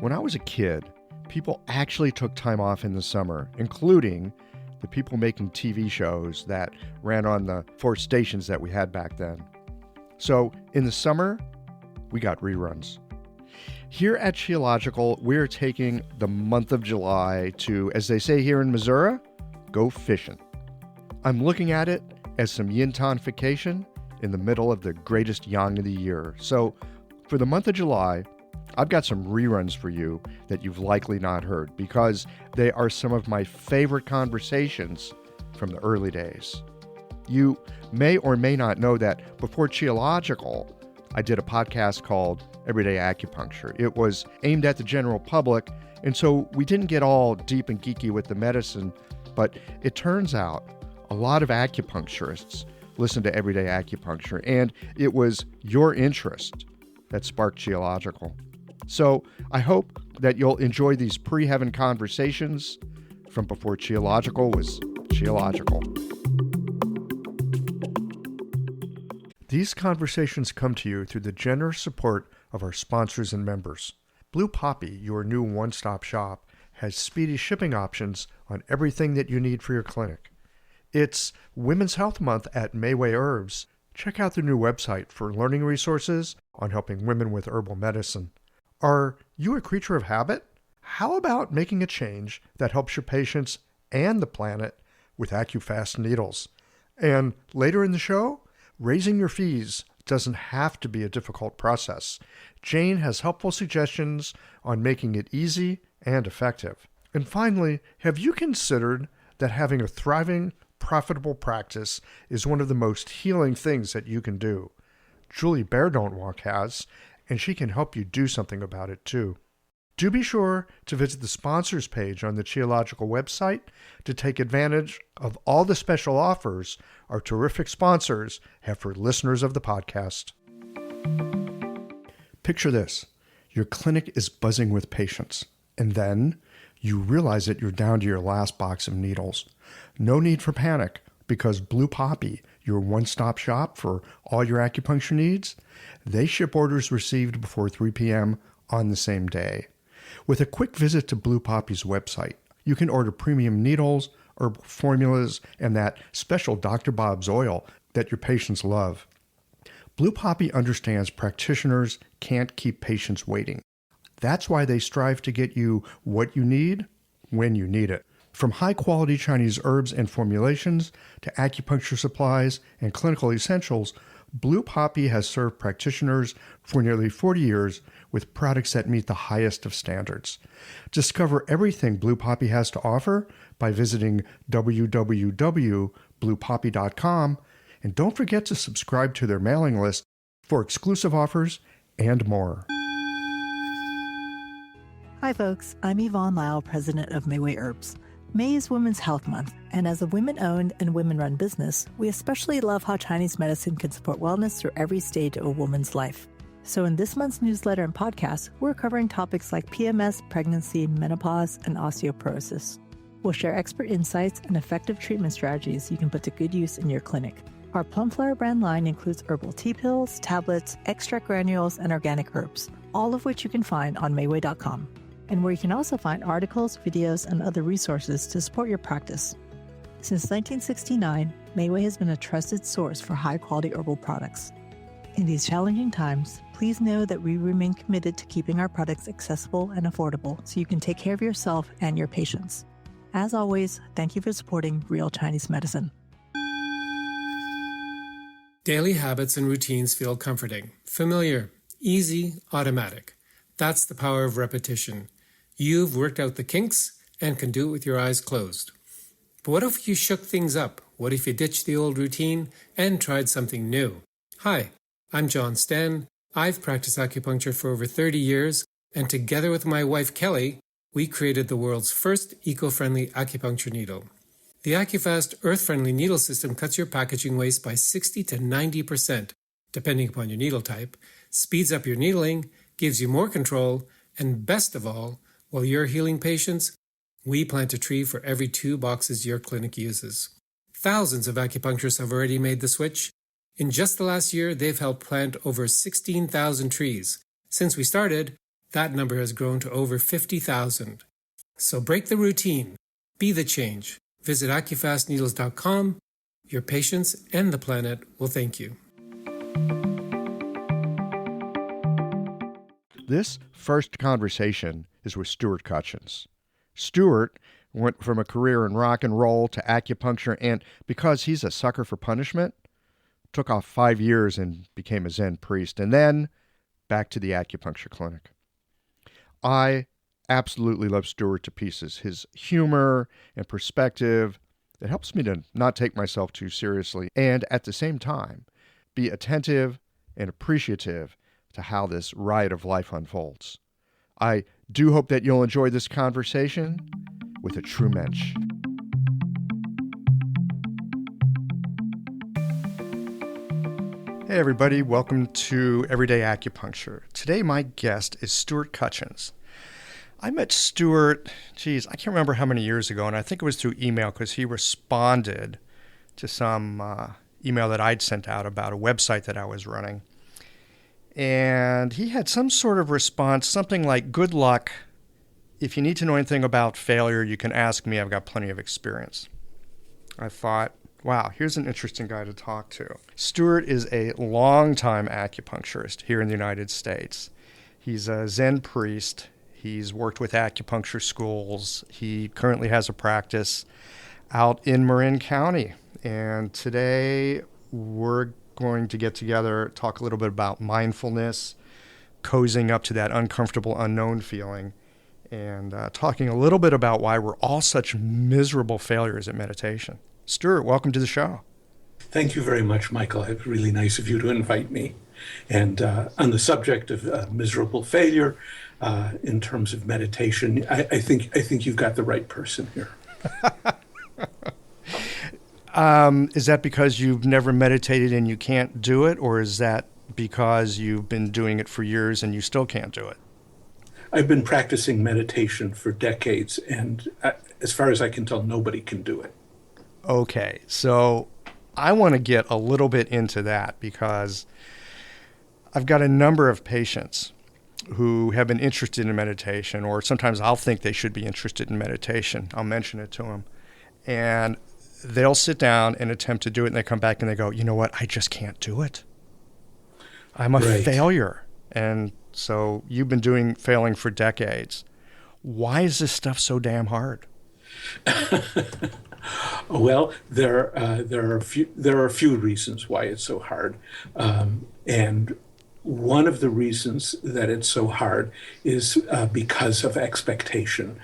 When I was a kid, people actually took time off in the summer, including the people making TV shows that ran on the 4 stations that we had back then. So in the summer, we got reruns. Here at Qiological, we're taking the month of July to, as they say here in Missouri, go fishing. I'm looking at it as some yin-tonification in the middle of the greatest yang of the year. So for the month of July, I've got some reruns for you that you've likely not heard because they are some of my favorite conversations from the early days. You may or may not know that before Qiological, I did a podcast called Everyday Acupuncture. It was aimed at the general public, and so we didn't get all deep and geeky with the medicine, but it turns out a lot of acupuncturists listen to Everyday Acupuncture, and it was your interest that sparked Qiological. So I hope that you'll enjoy these pre-heaven conversations from before Qiological was Qiological. These conversations come to you through the generous support of our sponsors and members. Blue Poppy, your new one-stop shop, has speedy shipping options on everything that you need for your clinic. It's Women's Health Month at Mayway Herbs. Check out their new website for learning resources on helping women with herbal medicine. Are you a creature of habit? How about making a change that helps your patients and the planet with AccuFast needles? And later in the show, raising your fees doesn't have to be a difficult process. Jane has helpful suggestions on making it easy and effective. And finally, have you considered that having a thriving, profitable practice is one of the most healing things that you can do? Julie Bear Don't Walk has, and she can help you do something about it too. Do be sure to visit the sponsors page on the Qiological website to take advantage of all the special offers our terrific sponsors have for listeners of the podcast. Picture this. Your clinic is buzzing with patients, and then you realize that you're down to your last box of needles. No need for panic, because Blue Poppy, your one-stop shop for all your acupuncture needs, they ship orders received before 3 p.m. on the same day. With a quick visit to Blue Poppy's website, you can order premium needles, herbal formulas, and that special Dr. Bob's oil that your patients love. Blue Poppy understands practitioners can't keep patients waiting. That's why they strive to get you what you need when you need it. From high-quality Chinese herbs and formulations to acupuncture supplies and clinical essentials, Blue Poppy has served practitioners for nearly 40 years with products that meet the highest of standards. Discover everything Blue Poppy has to offer by visiting www.bluepoppy.com, and don't forget to subscribe to their mailing list for exclusive offers and more. Hi folks, I'm Yvonne Lyle, president of Mayway Herbs. May is Women's Health Month, and as a women-owned and women-run business, we especially love how Chinese medicine can support wellness through every stage of a woman's life. So in this month's newsletter and podcast, we're covering topics like PMS, pregnancy, menopause, and osteoporosis. We'll share expert insights and effective treatment strategies you can put to good use in your clinic. Our Plumflower brand line includes herbal tea pills, tablets, extract granules, and organic herbs, all of which you can find on Mayway.com. And where you can also find articles, videos, and other resources to support your practice. Since 1969, Mayway has been a trusted source for high-quality herbal products. In these challenging times, please know that we remain committed to keeping our products accessible and affordable so you can take care of yourself and your patients. As always, thank you for supporting Real Chinese Medicine. Daily habits and routines feel comforting, familiar, easy, automatic. That's the power of repetition. You've worked out the kinks and can do it with your eyes closed. But what if you shook things up? What if you ditched the old routine and tried something new? Hi, I'm John Sten. I've practiced acupuncture for over 30 years, and together with my wife Kelly, we created the world's first eco-friendly acupuncture needle. The AccuFast earth-friendly needle system cuts your packaging waste by 60 to 90%, depending upon your needle type, speeds up your needling, gives you more control, and best of all, while you're healing patients, we plant a tree for every 2 boxes your clinic uses. Thousands of acupuncturists have already made the switch. In just the last year, they've helped plant over 16,000 trees. Since we started, That number has grown to over 50,000. So break the routine. Be the change. Visit acufastneedles.com. Your patients and the planet will thank you. This first conversation is with Stuart Kutchins. Stuart went from a career in rock and roll to acupuncture, and because he's a sucker for punishment, took off 5 years and became a Zen priest, and then back to the acupuncture clinic. I absolutely love Stuart to pieces. His humor and perspective, it helps me to not take myself too seriously and at the same time be attentive and appreciative to how this riot of life unfolds. I do hope that you'll enjoy this conversation with a true mensch. Hey everybody, welcome to Everyday Acupuncture. Today my guest is Stuart Kutchins. I met Stuart, I can't remember how many years ago, and I think it was through email because he responded to some email that I'd sent out about a website that I was running. And he had some sort of response, something like, good luck. If you need to know anything about failure, you can ask me. I've got plenty of experience. I thought, wow, here's an interesting guy to talk to. Stuart is a longtime acupuncturist here in the United States. He's a Zen priest. He's worked with acupuncture schools. He currently has a practice out in Marin County. And today we're going to get together, talk a little bit about mindfulness, cozying up to that uncomfortable unknown feeling, and talking a little bit about why we're all such miserable failures at meditation. Stuart, welcome to the show. Thank you very much, Michael. It's really nice of you to invite me. And on the subject of miserable failure, in terms of meditation, I think you've got the right person here. Is that because you've never meditated and you can't do it, or is that because you've been doing it for years and you still can't do it? I've been practicing meditation for decades, and as far as I can tell, nobody can do it. Okay, so I want to get a little bit into that because I've got a number of patients who have been interested in meditation, or sometimes I'll think they should be interested in meditation. I'll mention it to them. And they'll sit down and attempt to do it, and they come back and they go, you know what, I just can't do it. I'm a failure. And so you've been failing for decades. Why is this stuff so damn hard? Well, there are a few reasons why it's so hard, and one of the reasons that it's so hard is because of expectation.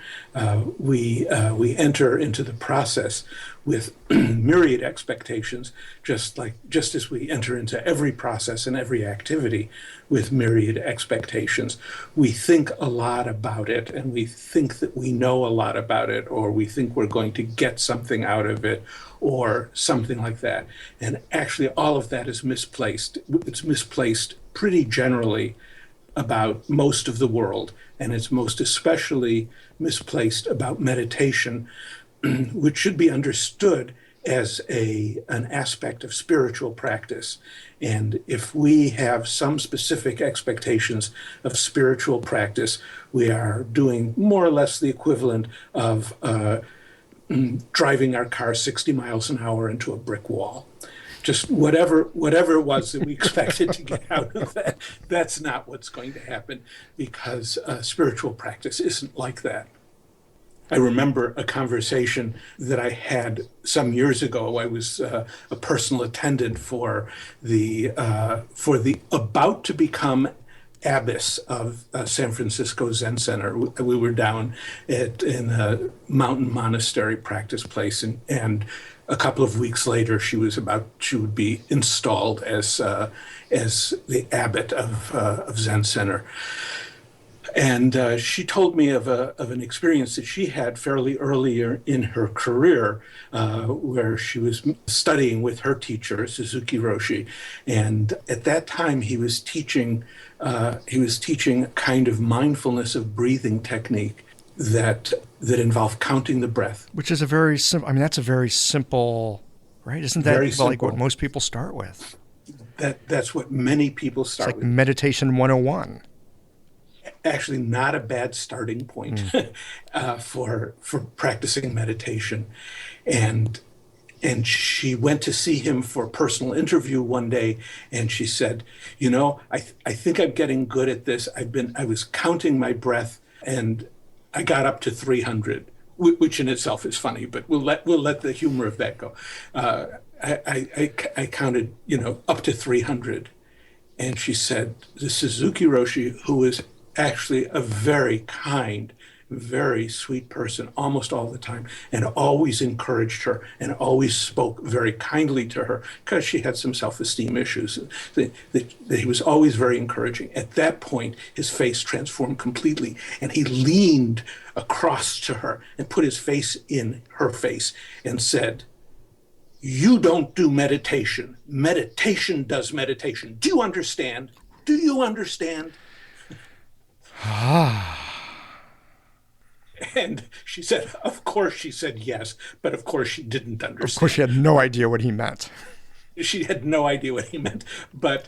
We enter into the process with myriad expectations, just as we enter into every process and every activity with myriad expectations. We think a lot about it, and we think that we know a lot about it, or we think we're going to get something out of it, or something like that. And actually, all of that is misplaced. It's misplaced pretty generally about most of the world, and it's most especially misplaced about meditation, which should be understood as an aspect of spiritual practice. And if we have some specific expectations of spiritual practice, we are doing more or less the equivalent of driving our car 60 miles an hour into a brick wall. Just whatever it was that we expected to get out of that, that's not what's going to happen, because spiritual practice isn't like that. I remember a conversation that I had some years ago. I was a personal attendant for the about to become abbess of San Francisco Zen Center. We were down in a mountain monastery practice place, and a couple of weeks later, she would be installed as the abbot of Zen Center. And she told me of an experience that she had fairly earlier in her career, where she was studying with her teacher, Suzuki Roshi. And at that time, he was teaching a kind of mindfulness of breathing technique that involved counting the breath. Which is a very simple, that's a very simple, right? Isn't that like what most people start with? That's what many people start with. It's like meditation 101. actually not a bad starting point for practicing meditation. And she went to see him for a personal interview one day, and she said, I think I'm getting good at this. I was counting my breath, and I got up to 300, which in itself is funny, but we'll let the humor of that go. I counted, up to 300. And she said, the Suzuki Roshi, who is actually a very kind, very sweet person almost all the time, and always encouraged her and always spoke very kindly to her because she had some self-esteem issues. That he was always very encouraging. At that point, his face transformed completely, and he leaned across to her and put his face in her face and said, "You don't do meditation. Meditation does meditation. Do you understand? Do you understand?" And she said, of course she said yes, but of course she didn't understand. Of course she had no idea what he meant. She had no idea what he meant, but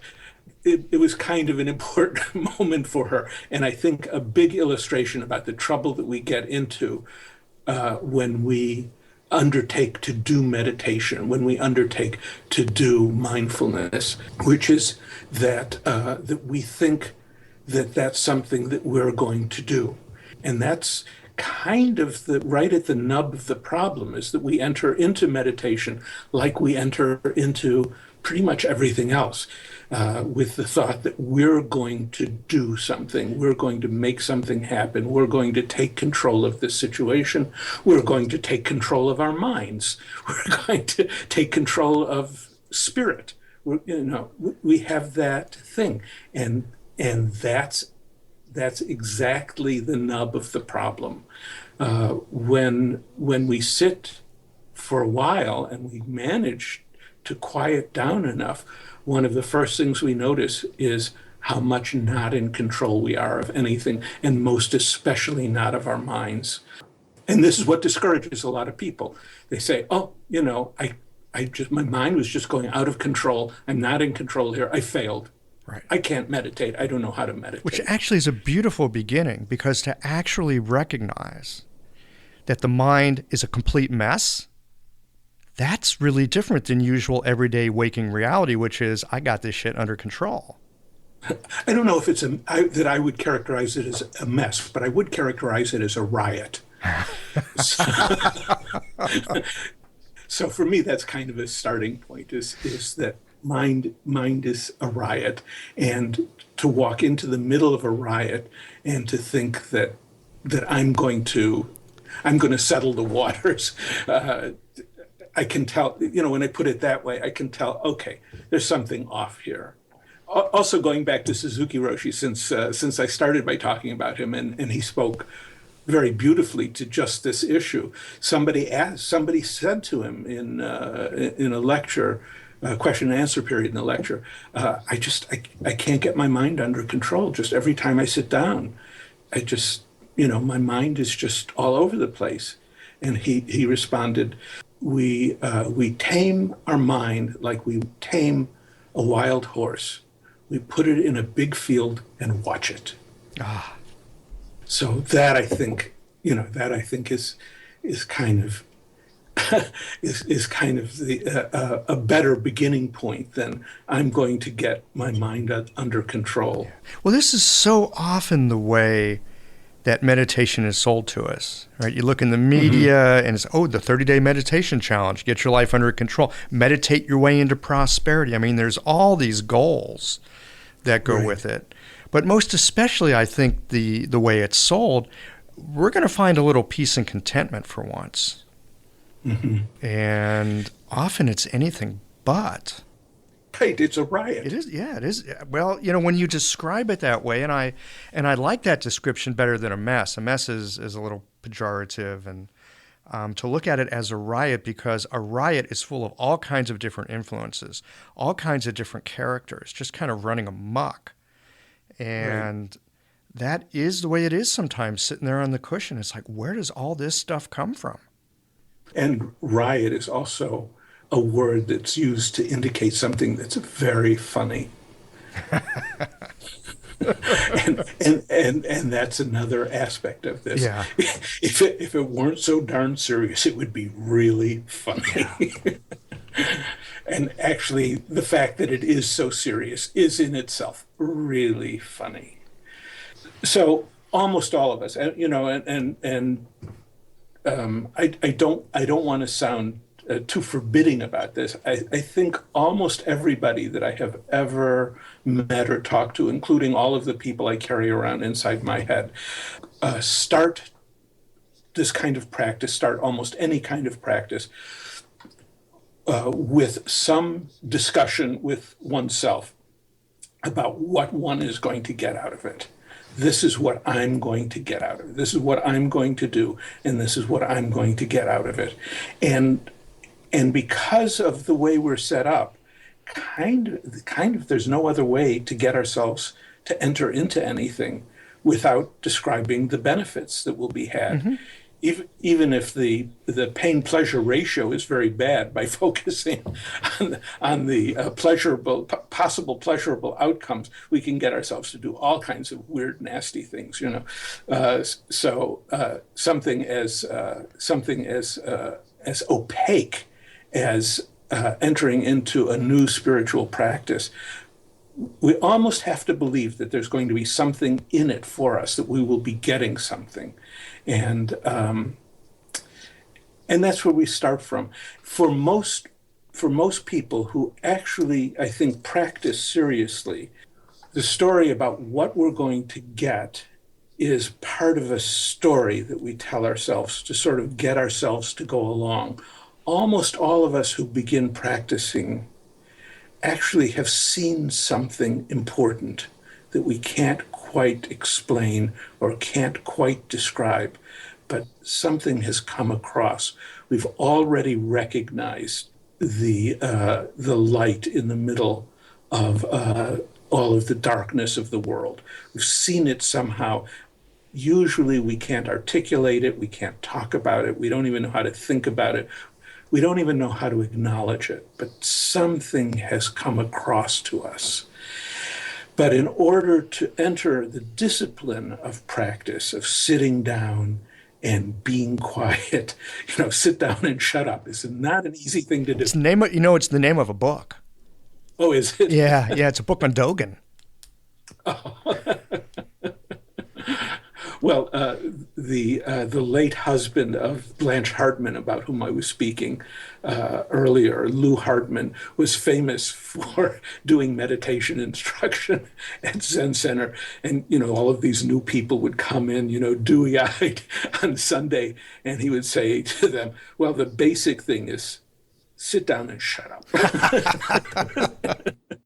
it was kind of an important moment for her. And I think a big illustration about the trouble that we get into when we undertake to do meditation, when we undertake to do mindfulness, which is that we think that that's something that we're going to do. And that's kind of right at the nub of the problem, is that we enter into meditation like we enter into pretty much everything else, with the thought that we're going to do something, we're going to make something happen, we're going to take control of this situation, we're going to take control of our minds, we're going to take control of spirit. We have that thing, and that's exactly the nub of the problem. When we sit for a while and we manage to quiet down enough, one of the first things we notice is how much not in control we are of anything, and most especially not of our minds. And this is what discourages a lot of people. They say, my mind was just going out of control. I'm not in control here. I failed. Right. I can't meditate. I don't know how to meditate. Which actually is a beautiful beginning, because to actually recognize that the mind is a complete mess, that's really different than usual everyday waking reality, which is, I got this shit under control. I don't know if it's that I would characterize it as a mess, but I would characterize it as a riot. So for me, that's kind of a starting point, is that mind is a riot, and to walk into the middle of a riot and to think that I'm going to settle the waters. I can tell, when I put it that way, I can tell, okay, there's something off here. Also, going back to Suzuki Roshi, since I started by talking about him, and he spoke very beautifully to just this issue. Somebody said to him in a lecture, a question and answer period in a lecture, I can't get my mind under control. Just every time I sit down, my mind is just all over the place. And he responded, we tame our mind like we tame a wild horse. We put it in a big field and watch it. So that I think is kind of is kind of a better beginning point than I'm going to get my mind under control. Well, this is so often the way that meditation is sold to us, right? You look in the media and it's, the 30-day meditation challenge, get your life under control, meditate your way into prosperity. I mean, there's all these goals that go with it. But most especially, I think the way it's sold, we're going to find a little peace and contentment for once. And often it's anything but. Right, it's a riot. It is, yeah, it is. Well, when you describe it that way, and I like that description better than a mess. A mess is a little pejorative, and to look at it as a riot, because a riot is full of all kinds of different influences, all kinds of different characters, just kind of running amok. And that is the way it is sometimes, sitting there on the cushion. It's like, where does all this stuff come from? And riot is also a word that's used to indicate something that's very funny. and that's another aspect of this. Yeah. If it weren't so darn serious, it would be really funny. And actually, the fact that it is so serious is in itself really funny. So almost all of us, you know, I don't want to sound too forbidding about this. I think almost everybody that I have ever met or talked to, including all of the people I carry around inside my head, start this kind of practice, start almost any kind of practice with some discussion with oneself about what one is going to get out of it. This is what I'm going to get out of it. This is what I'm going to do, and this is what I'm going to get out of it. And because of the way we're set up, kind of there's no other way to get ourselves to enter into anything without describing the benefits that will be had. Mm-hmm. Even if the pain-pleasure ratio is very bad, by focusing on the possible pleasurable outcomes, we can get ourselves to do all kinds of weird, nasty things. You know, something as opaque as entering into a new spiritual practice. We almost have to believe that there's going to be something in it for us, that we will be getting something. And that's where we start from. For most people who actually, I think, practice seriously, the story about what we're going to get is part of a story that we tell ourselves to sort of get ourselves to go along. Almost all of us who begin practicing actually have seen something important that we can't quite explain or can't quite describe, but something has come across. We've already recognized the light in the middle of all of the darkness of the world. We've seen it somehow. Usually we can't articulate it, we can't talk about it, we don't even know how to think about it. We don't even know how to acknowledge it, but something has come across to us. But in order to enter the discipline of practice, of sitting down and being quiet, you know, sit down and shut up, is not an easy thing to do. It's the name of a book. Oh, is it? Yeah, it's a book on Dogen. Oh. Well, the late husband of Blanche Hartman, about whom I was speaking earlier, Lou Hartman, was famous for doing meditation instruction at Zen Center. And, you know, all of these new people would come in, you know, dewy-eyed on Sunday, and he would say to them, well, the basic thing is sit down and shut up.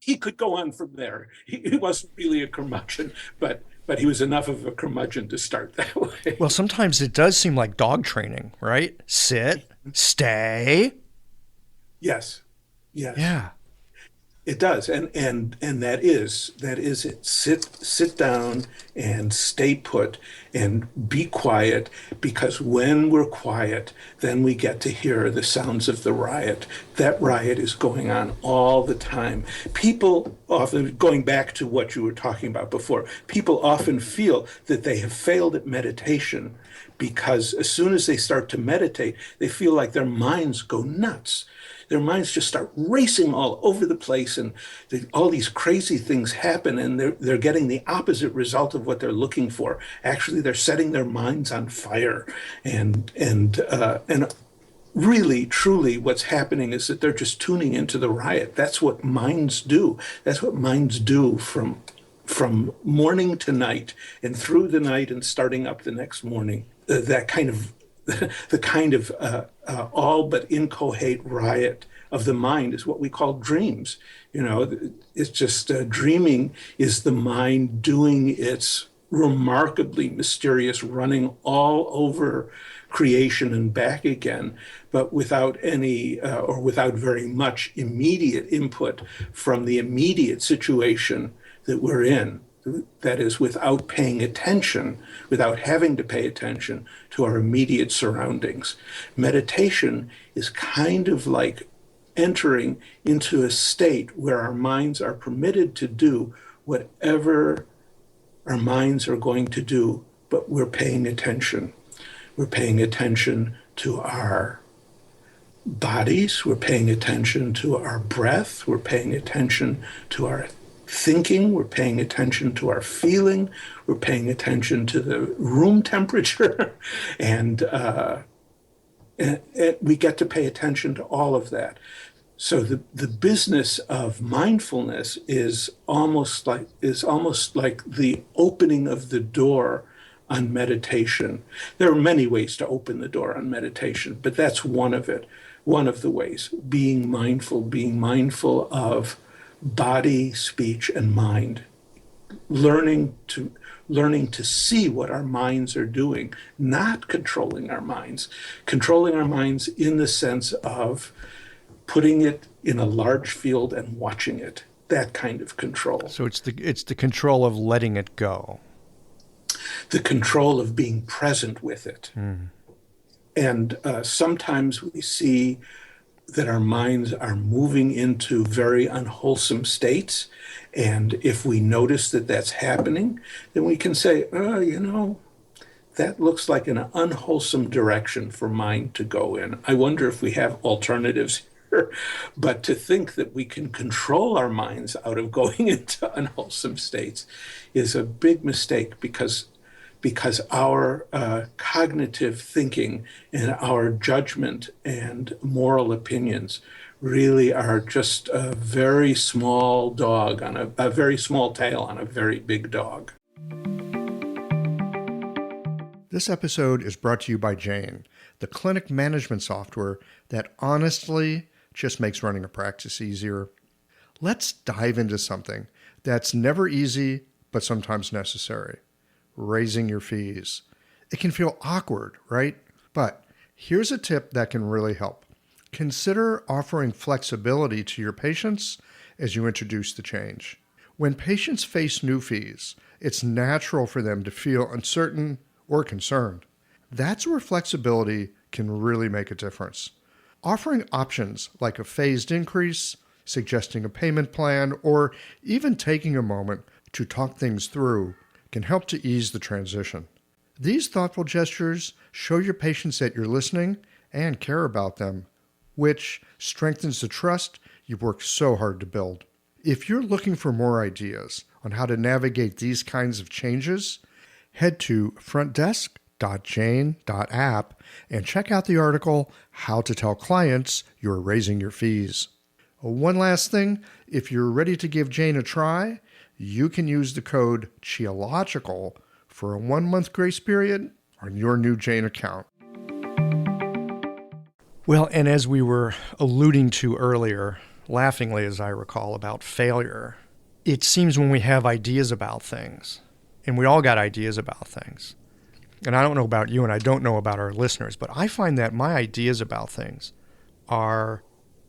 He could go on from there. He wasn't really a curmudgeon, but he was enough of a curmudgeon to start that way. Well, sometimes it does seem like dog training, right? Sit, stay. Yes. Yeah. It does, and that is it. Sit down and stay put and be quiet, because when we're quiet, then we get to hear the sounds of the riot. That riot is going on all the time. People often, going back to what you were talking about before, people often feel that they have failed at meditation because as soon as they start to meditate, they feel like their minds go nuts. Their minds just start racing all over the place, and all these crazy things happen, and they're getting the opposite result of what they're looking for. Actually, they're setting their minds on fire, and really, truly, what's happening is that they're just tuning into the riot. That's what minds do. That's what minds do from morning to night, and through the night, and starting up the next morning. That kind of the kind of all but inchoate riot of the mind is what we call dreams. You know, it's just dreaming is the mind doing its remarkably mysterious running all over creation and back again, but without any or without very much immediate input from the immediate situation that we're in. That is, without paying attention, without having to pay attention to our immediate surroundings. Meditation is kind of like entering into a state where our minds are permitted to do whatever our minds are going to do, but we're paying attention. We're paying attention to our bodies, we're paying attention to our breath, we're paying attention to our thinking, we're paying attention to our feeling, we're paying attention to the room temperature, and we get to pay attention to all of that. So the business of mindfulness is almost like the opening of the door on meditation. There are many ways to open the door on meditation, but that's one of the ways. Being mindful of body, speech, and mind. Learning to see what our minds are doing, not controlling our minds. Controlling our minds in the sense of putting it in a large field and watching it. That kind of control. So it's the control of letting it go. The control of being present with it. Mm. And sometimes we see that our minds are moving into very unwholesome states. And if we notice that that's happening, then we can say, that looks like an unwholesome direction for mind to go in. I wonder if we have alternatives here. But to think that we can control our minds out of going into unwholesome states is a big mistake, because our cognitive thinking and our judgment and moral opinions really are just a very small dog on a very small tail on a very big dog. This episode is brought to you by Jane, the clinic management software that honestly just makes running a practice easier. Let's dive into something that's never easy, but sometimes necessary. Raising your fees. It can feel awkward, right? But here's a tip that can really help. Consider offering flexibility to your patients as you introduce the change. When patients face new fees, it's natural for them to feel uncertain or concerned. That's where flexibility can really make a difference. Offering options like a phased increase, suggesting a payment plan, or even taking a moment to talk things through can help to ease the transition. These thoughtful gestures show your patients that you're listening and care about them, which strengthens the trust you've worked so hard to build. If you're looking for more ideas on how to navigate these kinds of changes, head to frontdesk.jane.app and check out the article, How to Tell Clients You're Raising Your Fees. One last thing, if you're ready to give Jane a try, you can use the code Qiological for a 1-month grace period on your new Jane account. Well, and as we were alluding to earlier, laughingly as I recall, about failure, it seems when we have ideas about things, and we all got ideas about things, and I don't know about you and I don't know about our listeners, but I find that my ideas about things are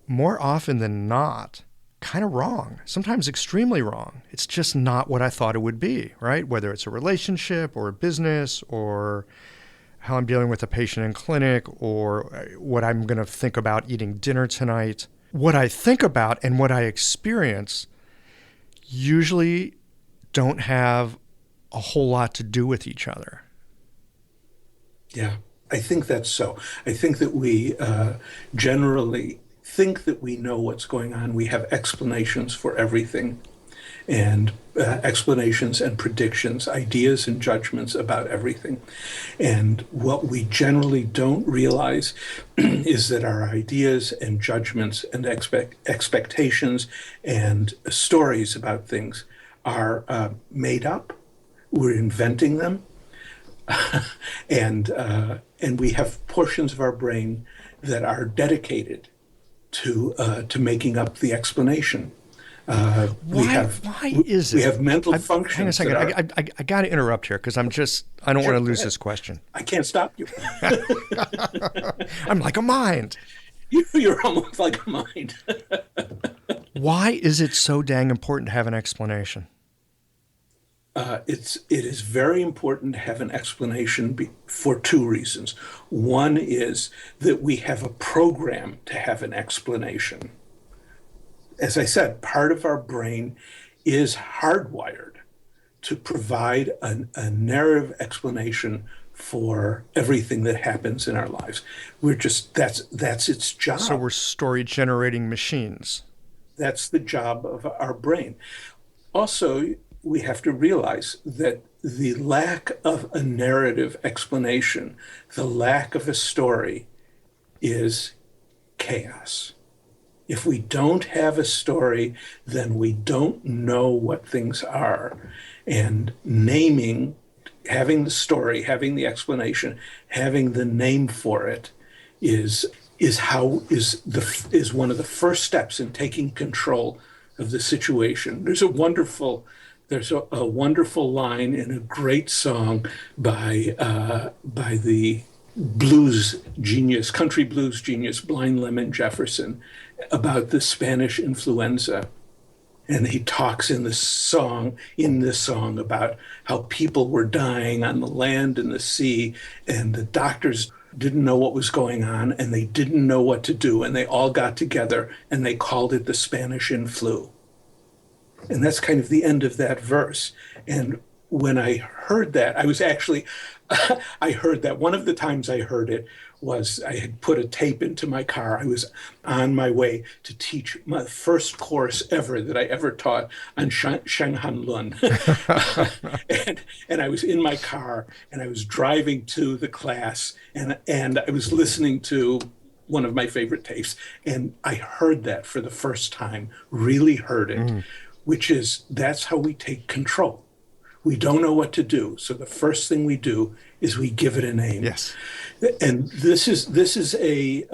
more often than not kind of wrong, sometimes extremely wrong. It's just not what I thought it would be, right? Whether it's a relationship or a business or how I'm dealing with a patient in clinic or what I'm going to think about eating dinner tonight. What I think about and what I experience usually don't have a whole lot to do with each other. Yeah, I think that's so. I think that we generally think that we know what's going on. We have explanations for everything, and explanations and predictions, ideas and judgments about everything. And what we generally don't realize is that our ideas and judgments and expectations and stories about things are made up. We're inventing them. And we have portions of our brain that are dedicated to making up the explanation. Why is it? We have mental functions. Hang on a second. I got to interrupt here because I don't want to lose this question. I can't stop you. I'm like a mind. You're almost like a mind. Why is it so dang important to have an explanation? It is very important to have an explanation for two reasons. One is that we have a program to have an explanation. As I said, part of our brain is hardwired to provide a narrative explanation for everything that happens in our lives. That's its job. So we're story generating machines. That's the job of our brain. Also, we have to realize that the lack of a narrative explanation, the lack of a story, is chaos. If we don't have a story, then we don't know what things are. And naming, having the story, having the explanation, having the name for it is one of the first steps in taking control of the situation. There's a wonderful line in a great song by the blues genius, country blues genius, Blind Lemon Jefferson, about the Spanish influenza. And he talks in this song about how people were dying on the land and the sea, and the doctors didn't know what was going on, and they didn't know what to do, and they all got together and they called it the Spanish influ. And that's kind of the end of that verse. And when I heard that, I heard that one of the times I heard it was I had put a tape into my car. I was on my way to teach my first course ever that I ever taught on Shenghan Lun. and I was in my car and I was driving to the class and I was listening to one of my favorite tapes. And I heard that for the first time, really heard it, that's how we take control. We don't know what to do. So the first thing we do is we give it a name. Yes. And this is a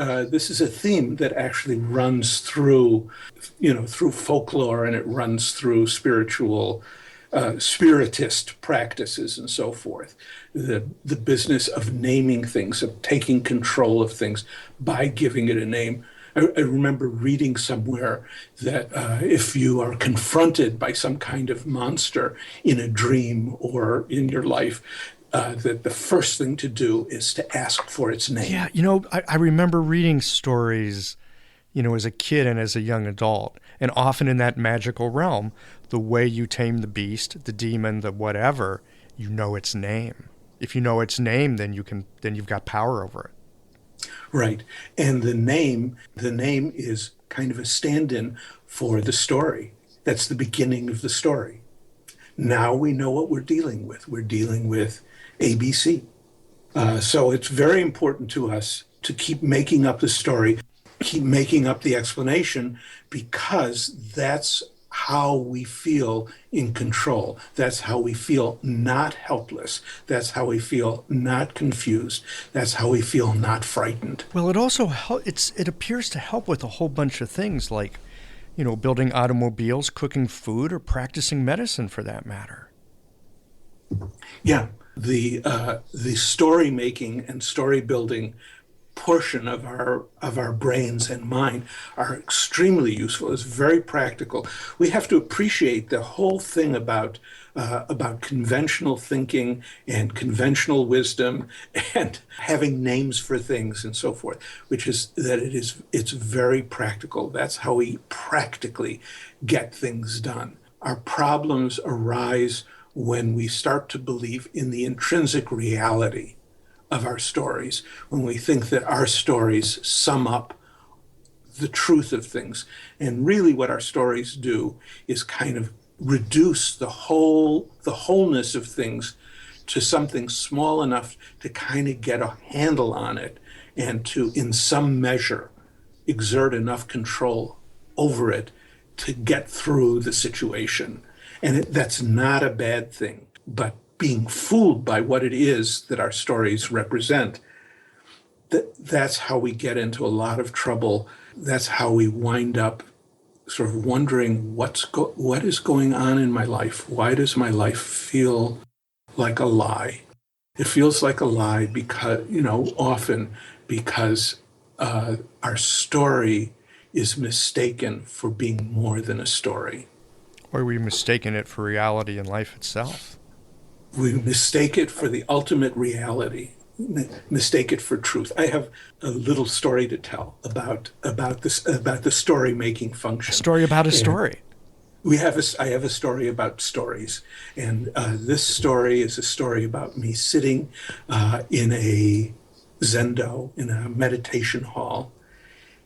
theme that actually runs through folklore, and it runs through spiritist practices and so forth. The business of naming things, of taking control of things by giving it a name. I remember reading somewhere that if you are confronted by some kind of monster in a dream or in your life, that the first thing to do is to ask for its name. Yeah, I remember reading stories, as a kid and as a young adult, and often in that magical realm, the way you tame the beast, the demon, the whatever, its name. If you know its name, then you've got power over it. Right. And the name is kind of a stand-in for the story. That's the beginning of the story. Now we know what we're dealing with. We're dealing with ABC. So it's very important to us to keep making up the story, keep making up the explanation, because that's how we feel in control. That's how we feel not helpless. That's how we feel not confused. That's how we feel not frightened. Well, it also it appears to help with a whole bunch of things like, building automobiles, cooking food, or practicing medicine for that matter. Yeah, the story making and story building portion of our brains and mind are extremely useful. It's very practical. We have to appreciate the whole thing about conventional thinking and conventional wisdom and having names for things and so forth, which is that it's very practical. That's how we practically get things done. Our problems arise when we start to believe in the intrinsic reality of our stories, when we think that our stories sum up the truth of things. And really what our stories do is kind of reduce the wholeness of things to something small enough to kind of get a handle on it and to, in some measure, exert enough control over it to get through the situation. And that's not a bad thing, but being fooled by what it is that our stories represent, that's how we get into a lot of trouble. That's how we wind up sort of wondering what is going on in my life? Why does my life feel like a lie? It feels like a lie because, often because our story is mistaken for being more than a story. Or we've mistaken it for reality in life itself. We mistake it for the ultimate reality, mistake it for truth. I have a little story to tell about the story-making function. A story about a story. I have a story about stories, and this story is a story about me sitting in a zendo, in a meditation hall,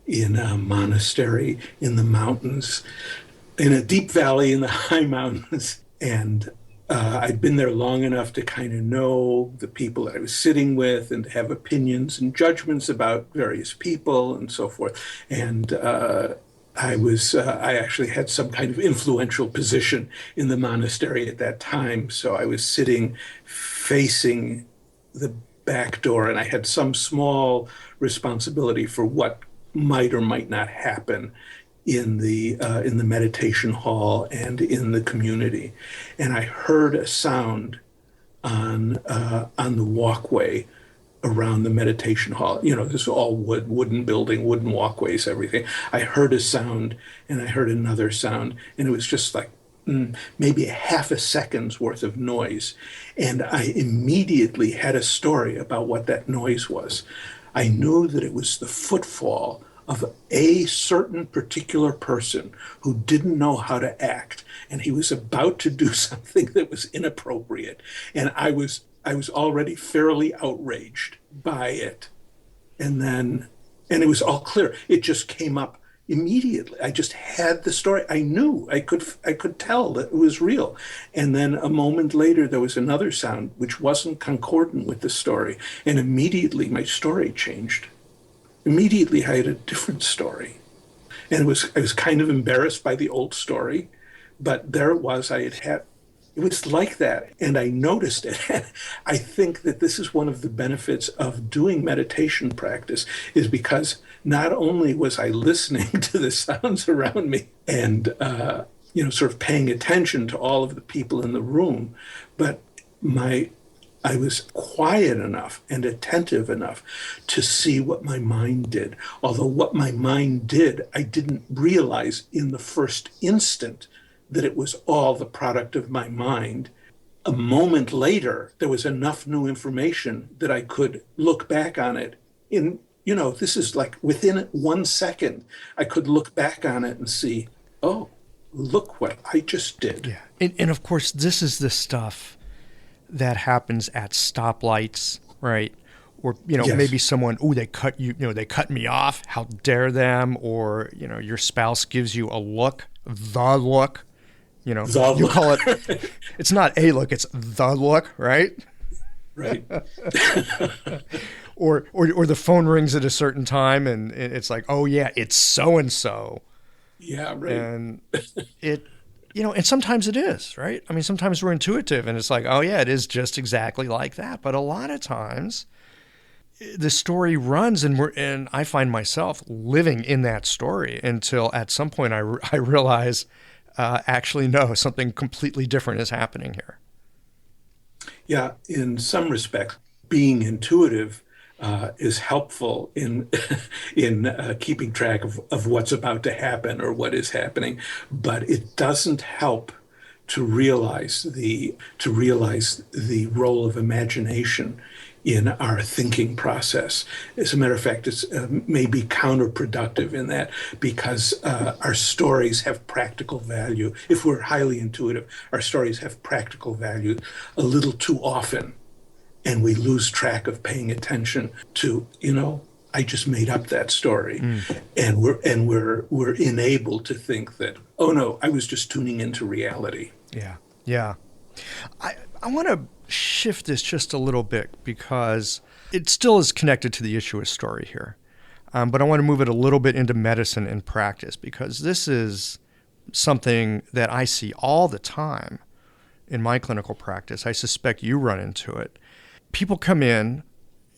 in a monastery in the mountains, in a deep valley in the high mountains. And I'd been there long enough to kind of know the people that I was sitting with and to have opinions and judgments about various people and so forth. And I actually had some kind of influential position in the monastery at that time. So I was sitting facing the back door, and I had some small responsibility for what might or might not happen in the meditation hall and in the community. And I heard a sound on the walkway around the meditation hall. You know, this is all wooden building, wooden walkways, everything. I heard a sound, and I heard another sound, and it was just like maybe a half a second's worth of noise. And I immediately had a story about what that noise was. I knew that it was the footfall of a certain particular person who didn't know how to act, and he was about to do something that was inappropriate. And I was already fairly outraged by it. And it was all clear. It just came up immediately. I just had the story. I knew, I could tell that it was real. And then a moment later, there was another sound which wasn't concordant with the story. And immediately my story changed. Immediately I had a different story. And I was kind of embarrassed by the old story, but there it was. It was like that, and I noticed it. I think that this is one of the benefits of doing meditation practice, is because not only was I listening to the sounds around me and sort of paying attention to all of the people in the room, but I was quiet enough and attentive enough to see what my mind did. Although what my mind did, I didn't realize in the first instant that it was all the product of my mind. A moment later, there was enough new information that I could look back on it this is like within 1 second, I could look back on it and see, oh, look what I just did. Yeah. And of course, this is the stuff that happens at stoplights, right? Or, yes. Maybe someone, they cut you, they cut me off. How dare them? Or, your spouse gives you a look, the look, you call it, it's not a look, it's the look, right? Right. or the phone rings at a certain time and it's like, oh yeah, it's so-and-so. Yeah, right. And and sometimes it is, right? I mean, sometimes we're intuitive and it's like, oh yeah, it is just exactly like that. But a lot of times the story runs and I find myself living in that story until at some point I realize, actually, no, something completely different is happening here. Yeah, in some respects, being intuitive is helpful in keeping track of what's about to happen or what is happening, but it doesn't help to realize the role of imagination in our thinking process. As a matter of fact, it's maybe counterproductive in that, because our stories have practical value. If we're highly intuitive, our stories have practical value a little too often, and we lose track of paying attention to, I just made up that story. And we're enabled to think that, oh no, I was just tuning into reality. Yeah. I want to shift this just a little bit because it still is connected to the issue of story here. But I want to move it a little bit into medicine and practice, because this is something that I see all the time in my clinical practice. I suspect you run into it. People come in,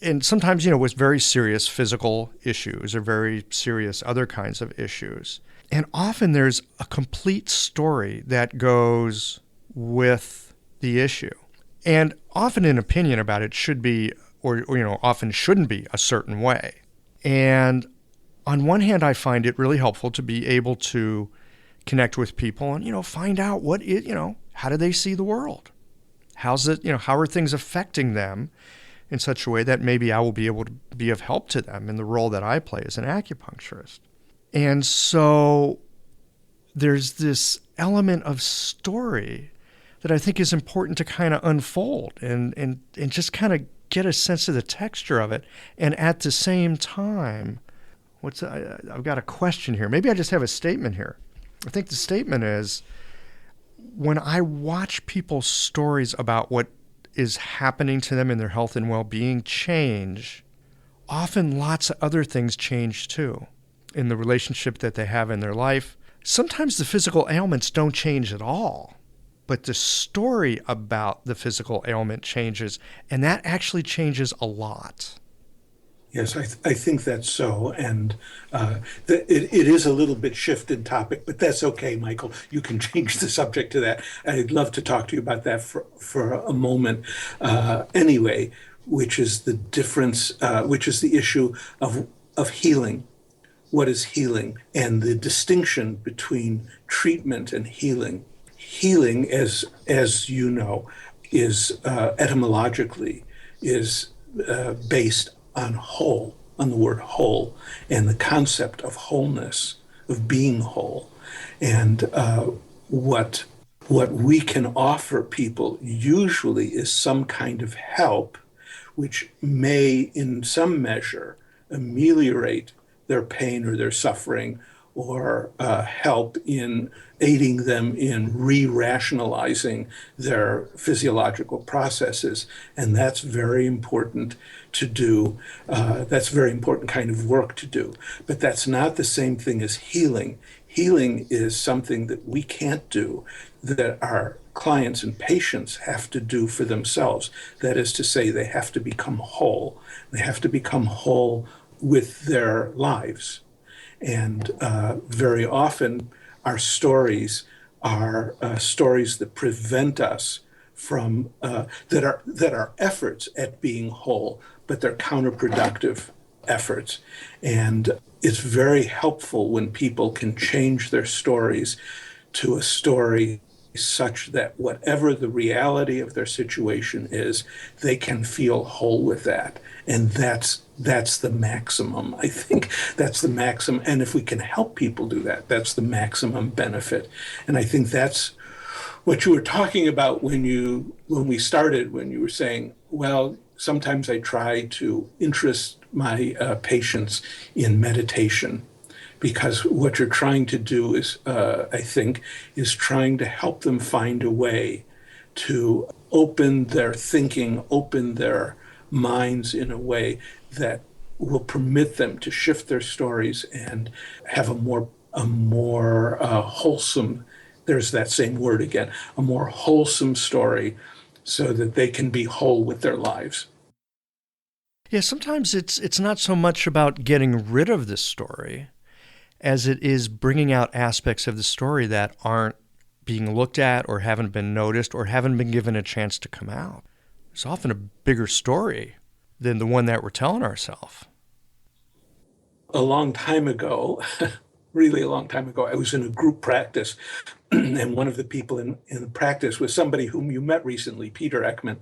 and sometimes, with very serious physical issues or very serious other kinds of issues. And often there's a complete story that goes with the issue. And often an opinion about it should be, or often shouldn't be, a certain way. And on one hand, I find it really helpful to be able to connect with people and, find out how do they see the world? How are things affecting them in such a way that maybe I will be able to be of help to them in the role that I play as an acupuncturist. And so there's this element of story that I think is important to kind of unfold and just kind of get a sense of the texture of it. And at the same time, I've got a question here. Maybe I just have a statement here. I think the statement is, when I watch people's stories about what is happening to them in their health and well-being change, often lots of other things change too in the relationship that they have in their life. Sometimes the physical ailments don't change at all, but the story about the physical ailment changes, and that actually changes a lot. Yes, I think that's so. And it is a little bit shifted topic, but that's okay, Michael. You can change the subject to that. I'd love to talk to you about that for a moment. Anyway, which is the difference, which is the issue of healing. What is healing? And the distinction between treatment and healing. Healing, as you know, is etymologically is based on whole, on the word whole, and the concept of wholeness, of being whole. And what we can offer people usually is some kind of help, which may, in some measure, ameliorate their pain or their suffering, or help in aiding them in re-rationalizing their physiological processes. And that's very important to do. That's very important kind of work to do. But that's not the same thing as healing. Healing is something that we can't do, that our clients and patients have to do for themselves. That is to say, they have to become whole. They have to become whole with their lives. And very often our stories are stories that prevent us from, that are efforts at being whole, but they're counterproductive efforts. And it's very helpful when people can change their stories to a story such that whatever the reality of their situation is, they can feel whole with that. And that's the maximum. I think that's the maximum. And if we can help people do that, that's the maximum benefit. And I think that's what you were talking about when we started, when you were saying, well, sometimes I try to interest my patients in meditation, because what you're trying to do is, I think, is trying to help them find a way to open their thinking, open their minds in a way that will permit them to shift their stories and have a more wholesome, there's that same word again, a more wholesome story, so that they can be whole with their lives. Yeah, sometimes it's not so much about getting rid of the story as it is bringing out aspects of the story that aren't being looked at or haven't been noticed or haven't been given a chance to come out. It's often a bigger story than the one that we're telling ourselves. A long time ago, really a long time ago, I was in a group practice, and one of the people in the practice was somebody whom you met recently, Peter Ekman.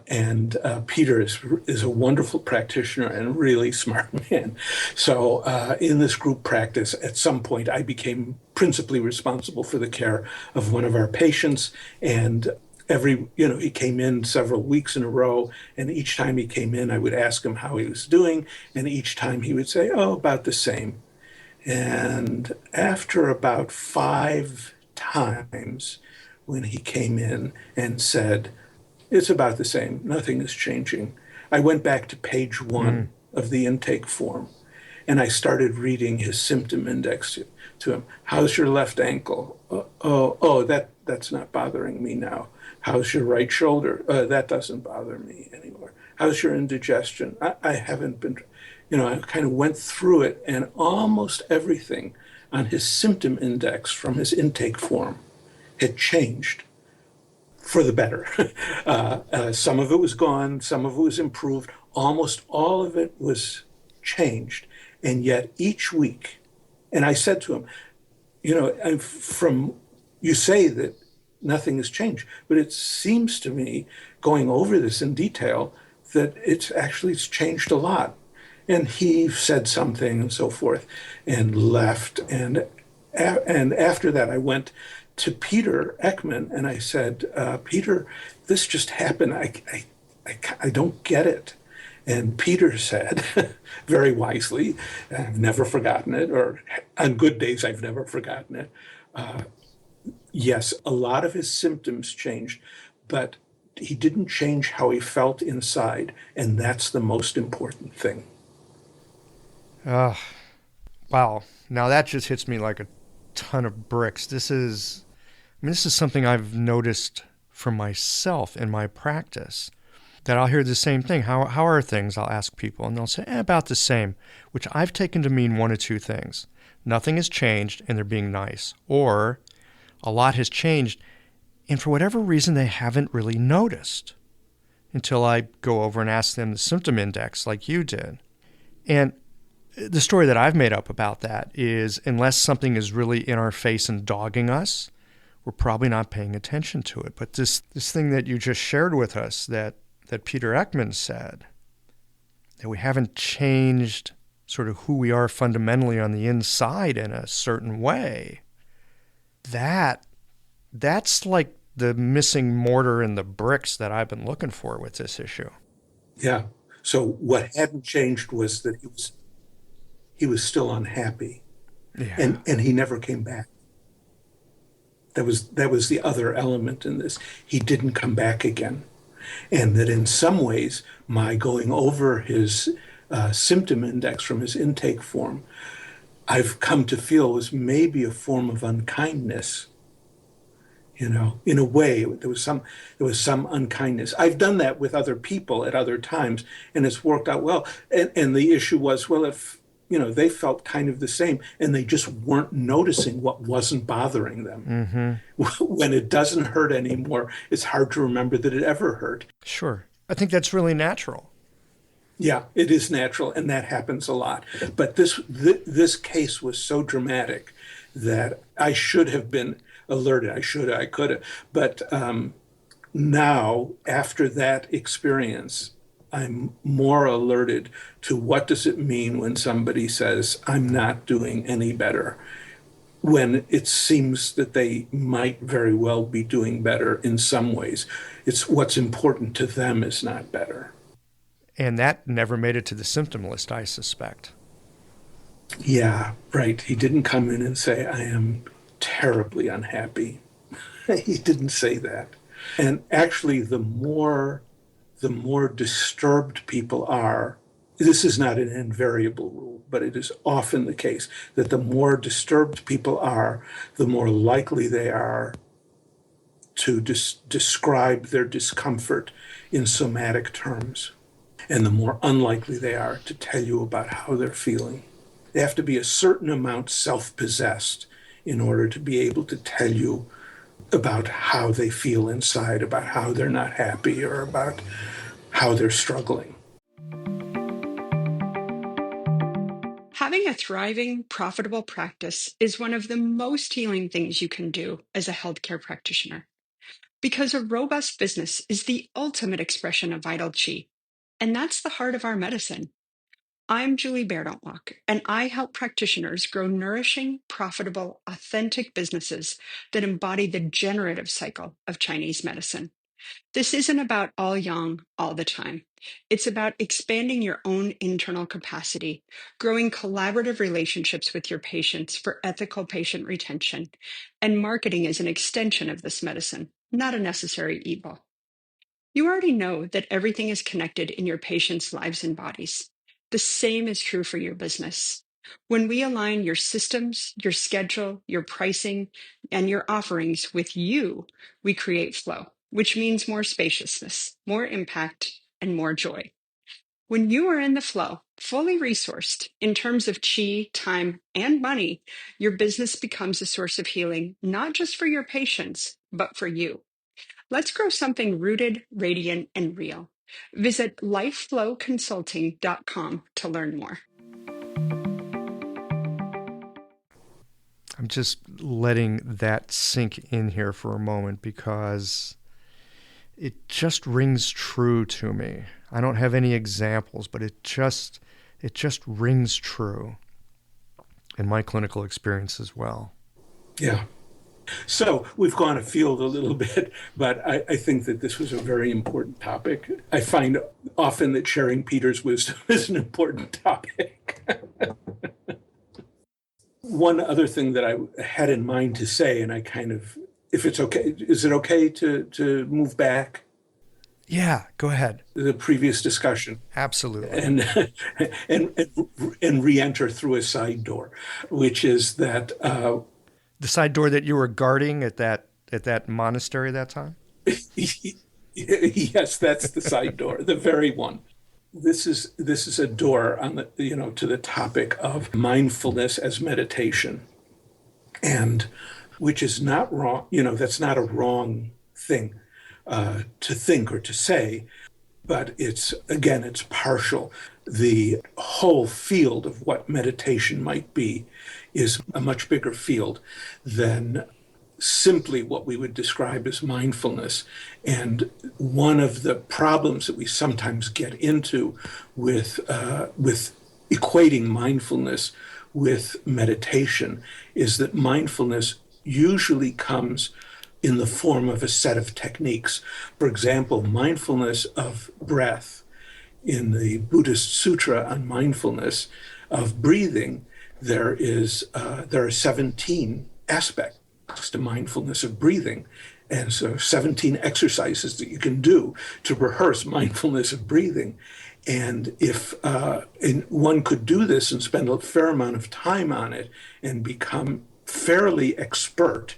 And Peter is a wonderful practitioner and really smart man. So in this group practice, at some point, I became principally responsible for the care of one of our patients. And he came in several weeks in a row, and each time he came in, I would ask him how he was doing. And each time he would say, oh, about the same. And after about 5 times, when he came in and said, it's about the same, nothing is changing, I went back to page 1 of the intake form, and I started reading his symptom index to him. How's your left ankle? That's not bothering me now. How's your right shoulder? That doesn't bother me anymore. How's your indigestion? I haven't been... I kind of went through it, and almost everything on his symptom index from his intake form had changed for the better. Some of it was gone, some of it was improved, almost all of it was changed. And yet each week, and I said to him, you say that nothing has changed, but it seems to me, going over this in detail, that it's changed a lot. And he said something and so forth and left. And And after that, I went to Peter Ekman and I said, Peter, this just happened. I don't get it. And Peter said, very wisely, I've never forgotten it, or on good days, I've never forgotten it. Yes, a lot of his symptoms changed, but he didn't change how he felt inside. And that's the most important thing. Wow. Now that just hits me like a ton of bricks. This is something I've noticed for myself in my practice, that I'll hear the same thing. How are things? I'll ask people, and they'll say, about the same, which I've taken to mean one of two things. Nothing has changed, and they're being nice. Or a lot has changed, and for whatever reason, they haven't really noticed until I go over and ask them the symptom index like you did. And the story that I've made up about that is, unless something is really in our face and dogging us, we're probably not paying attention to it. But this thing that you just shared with us, that Peter Ekman said, that we haven't changed sort of who we are fundamentally on the inside in a certain way, that's like the missing mortar in the bricks that I've been looking for with this issue. Yeah. So what hadn't changed was that he was still unhappy. Yeah. And he never came back. That was the other element in this. He didn't come back again. And that in some ways, my going over his symptom index from his intake form, I've come to feel was maybe a form of unkindness. You know, in a way, there was some unkindness. I've done that with other people at other times, and it's worked out well. And the issue was, well, if they felt kind of the same, and they just weren't noticing what wasn't bothering them. Mm-hmm. When it doesn't hurt anymore, it's hard to remember that it ever hurt. Sure. I think that's really natural. Yeah, it is natural, and that happens a lot. But this case was so dramatic that I should have been alerted. I could have. But now, after that experience, I'm more alerted to what does it mean when somebody says, I'm not doing any better, when it seems that they might very well be doing better in some ways. It's what's important to them is not better. And that never made it to the symptom list, I suspect. Yeah, right. He didn't come in and say, I am terribly unhappy. He didn't say that. And actually, the more disturbed people are, this is not an invariable rule, but it is often the case that the more disturbed people are, the more likely they are to describe their discomfort in somatic terms, and the more unlikely they are to tell you about how they're feeling. They have to be a certain amount self-possessed in order to be able to tell you about how they feel inside, about how they're not happy, or about how they're struggling. Having a thriving, profitable practice is one of the most healing things you can do as a healthcare practitioner, because a robust business is the ultimate expression of vital qi, and that's the heart of our medicine. I'm Julie Bairdontlock, and I help practitioners grow nourishing, profitable, authentic businesses that embody the generative cycle of Chinese medicine. This isn't about all yang all the time. It's about expanding your own internal capacity, growing collaborative relationships with your patients for ethical patient retention, and marketing as an extension of this medicine, not a necessary evil. You already know that everything is connected in your patients' lives and bodies. The same is true for your business. When we align your systems, your schedule, your pricing, and your offerings with you, we create flow, which means more spaciousness, more impact, and more joy. When you are in the flow, fully resourced in terms of chi, time, and money, your business becomes a source of healing, not just for your patients, but for you. Let's grow something rooted, radiant, and real. Visit lifeflowconsulting.com to learn more. I'm just letting that sink in here for a moment because it just rings true to me. I don't have any examples, but it just rings true in my clinical experience as well. Yeah. So we've gone afield a little bit, but I think that this was a very important topic. I find often that sharing Peter's wisdom is an important topic. One other thing that I had in mind to say, and I kind of, if it's okay, is it okay to move back Yeah, go ahead. the previous discussion Absolutely. and re-enter through a side door, which is that The side door that you were guarding at that monastery that time? yes, that's the side door, the very one. This is a door on the to the topic of mindfulness as meditation, and which is not wrong. That's not a wrong thing to think or to say, but it's partial. The whole field of what meditation might be is a much bigger field than simply what we would describe as mindfulness. And one of the problems that we sometimes get into with equating mindfulness with meditation is that mindfulness usually comes in the form of a set of techniques. For example, mindfulness of breath in the Buddhist Sutra on mindfulness of breathing, there are 17 aspects to mindfulness of breathing. And so 17 exercises that you can do to rehearse mindfulness of breathing. And if and one could do this and spend a fair amount of time on it and become fairly expert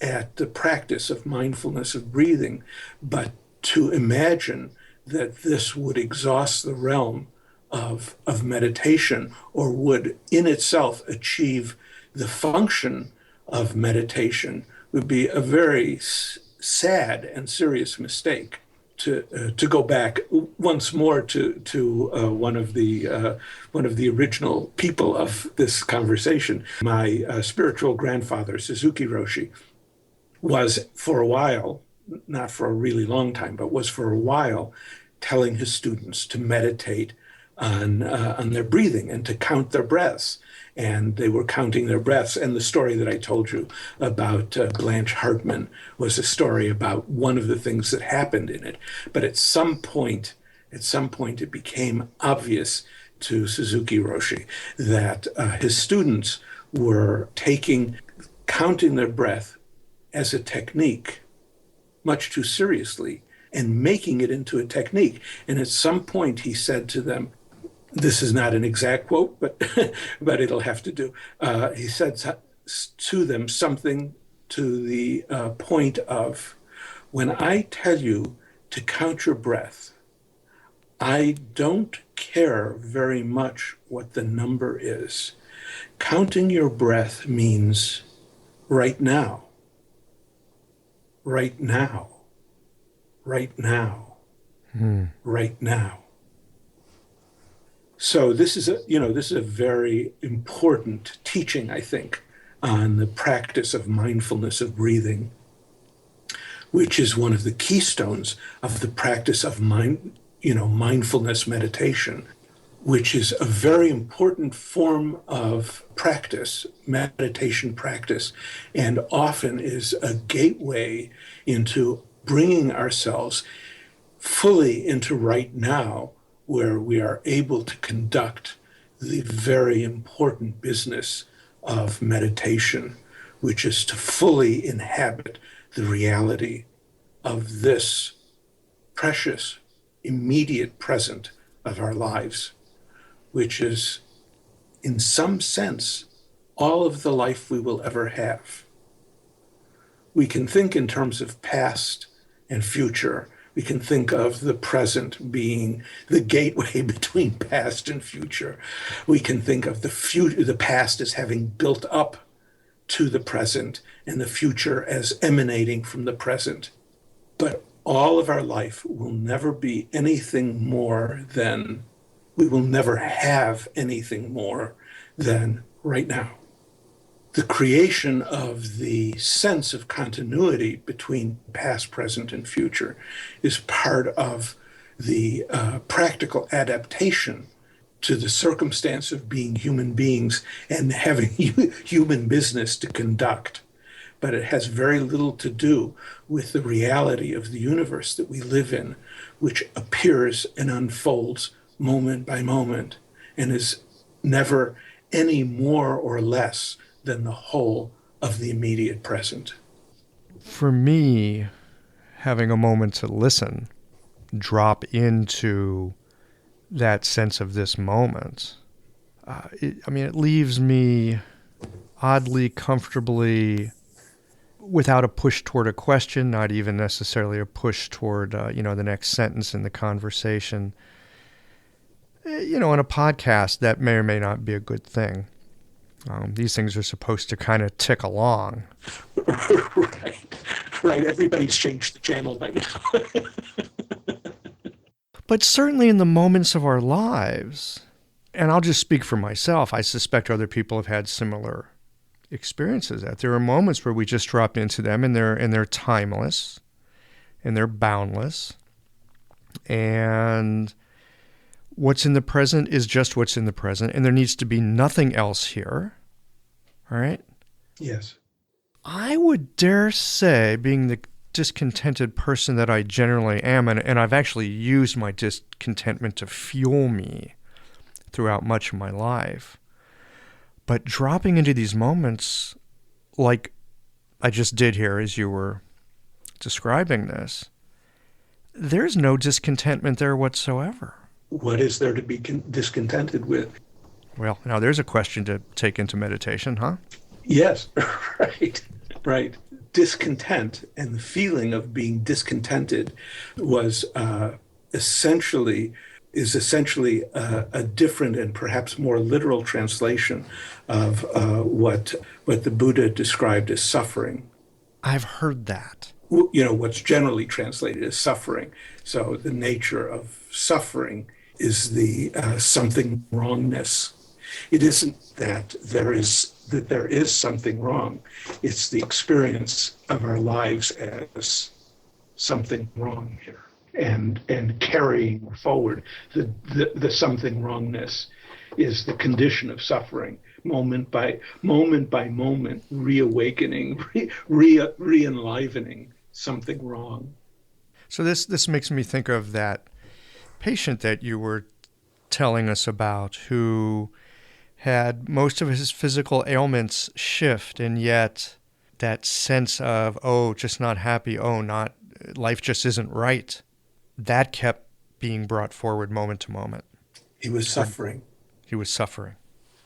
at the practice of mindfulness of breathing, but to imagine that this would exhaust the realm of meditation or would in itself achieve the function of meditation would be a very sad and serious mistake. To go back once more to one of the original people of this conversation, my spiritual grandfather, Suzuki Roshi, was for a while, not for a really long time, but was for a while telling his students to meditate on their breathing and to count their breaths. And they were counting their breaths. And the story that I told you about Blanche Hartman was a story about one of the things that happened in it. But at some point, it became obvious to Suzuki Roshi that his students were counting their breath as a technique much too seriously and making it into a technique. And at some point he said to them, this is not an exact quote, but but it'll have to do. He said to them something to the point of, when I tell you to count your breath, I don't care very much what the number is. Counting your breath means right now, right now, right now, right now. So this is a very important teaching, I think, on the practice of mindfulness of breathing, which is one of the keystones of the practice of mindfulness meditation, which is a very important form of practice, meditation practice, and often is a gateway into bringing ourselves fully into right now, where we are able to conduct the very important business of meditation, which is to fully inhabit the reality of this precious, immediate present of our lives, which is, in some sense, all of the life we will ever have. We can think in terms of past and future. We can think of the present being the gateway between past and future. We can think of the past as having built up to the present and the future as emanating from the present. But all of our life will never be anything more than, we will never have anything more than right now. The creation of the sense of continuity between past, present, and future is part of the practical adaptation to the circumstance of being human beings and having human business to conduct. but it has very little to do with the reality of the universe that we live in, which appears and unfolds moment by moment and is never any more or less than the whole of the immediate present. For me, having a moment to listen, drop into that sense of this moment, it leaves me oddly comfortably without a push toward a question, not even necessarily a push toward, the next sentence in the conversation. In a podcast, that may or may not be a good thing. These things are supposed to kind of tick along. Right. Everybody's changed the channel by now. But certainly in the moments of our lives, and I'll just speak for myself, I suspect other people have had similar experiences, that there are moments where we just drop into them and they're timeless and they're boundless. And what's in the present is just what's in the present, and there needs to be nothing else here. All right? Yes. I would dare say, being the discontented person that I generally am, and I've actually used my discontentment to fuel me throughout much of my life, but dropping into these moments like I just did here as you were describing this, there's no discontentment there whatsoever. What is there to be discontented with? Well, now there's a question to take into meditation, huh? Yes, right. Discontent and the feeling of being discontented is essentially a different and perhaps more literal translation of what the Buddha described as suffering. I've heard that. What's generally translated as suffering. So the nature of suffering is the something wrongness. It isn't that there is something wrong. It's the experience of our lives as something wrong here, and carrying forward the something wrongness is the condition of suffering, moment by moment, reawakening, re-enlivening something wrong. So this makes me think of that patient that you were telling us about, who had most of his physical ailments shift, and yet that sense of, just not happy, life just isn't right, that kept being brought forward moment to moment. He was suffering.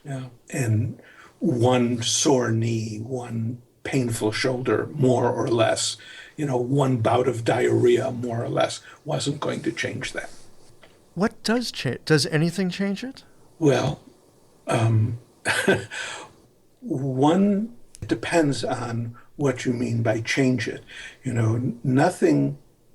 Yeah. And one sore knee, one painful shoulder, more or less, one bout of diarrhea, more or less, wasn't going to change that. What does change? Does anything change it? Well, one depends on what you mean by change it.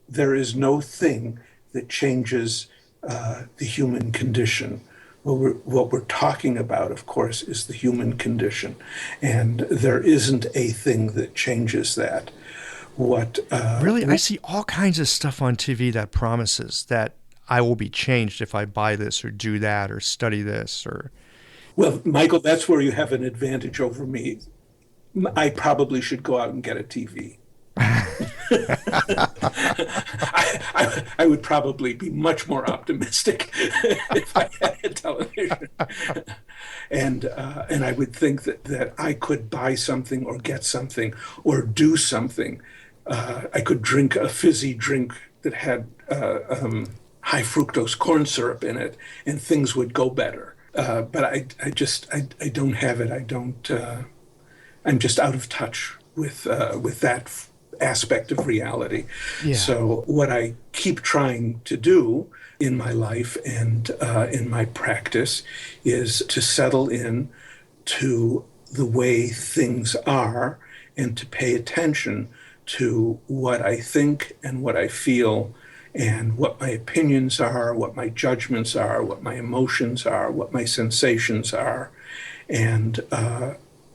There is no thing that changes the human condition. What we're talking about, of course, is the human condition, and there isn't a thing that changes that. Really, I see all kinds of stuff on TV that promises that I will be changed if I buy this or do that or study this or... Well, Michael, that's where you have an advantage over me. I probably should go out and get a TV. I would probably be much more optimistic if I had a television. And I would think that I could buy something or get something or do something. I could drink a fizzy drink that had high fructose corn syrup in it, and things would go better. But I don't have it. I'm just out of touch with that aspect of reality. Yeah. So what I keep trying to do in my life and in my practice is to settle in to the way things are and to pay attention to what I think and what I feel and what my opinions are, what my judgments are, what my emotions are, what my sensations are, and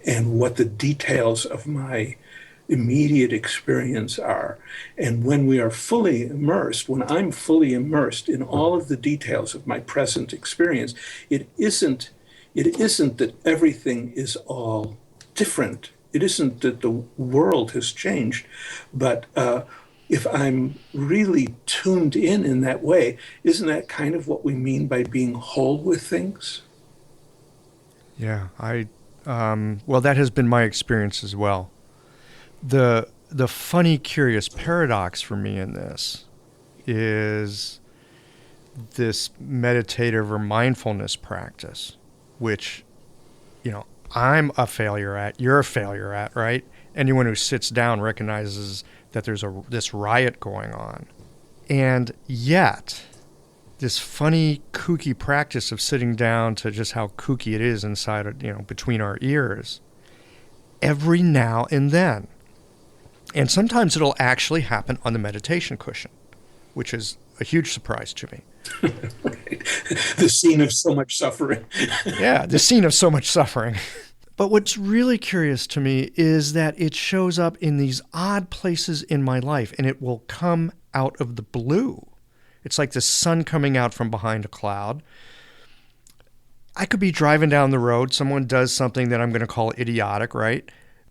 what the details of my immediate experience are. And when we are fully immersed, when I'm fully immersed in all of the details of my present experience, it isn't that everything is all different It isn't that the world has changed, but if I'm really tuned in that way, isn't that kind of what we mean by being whole with things? Yeah, well, that has been my experience as well. The funny, curious paradox for me in this is this meditative or mindfulness practice, which, I'm a failure at, you're a failure at, right? Anyone who sits down recognizes that there's this riot going on. And yet, this funny, kooky practice of sitting down to just how kooky it is inside, between our ears, every now and then. And sometimes it'll actually happen on the meditation cushion, which is a huge surprise to me. Right. The scene of so much suffering. Yeah, the scene of so much suffering. But what's really curious to me is that it shows up in these odd places in my life, and it will come out of the blue. It's like the sun coming out from behind a cloud. I could be driving down the road, someone does something that I'm going to call idiotic, right?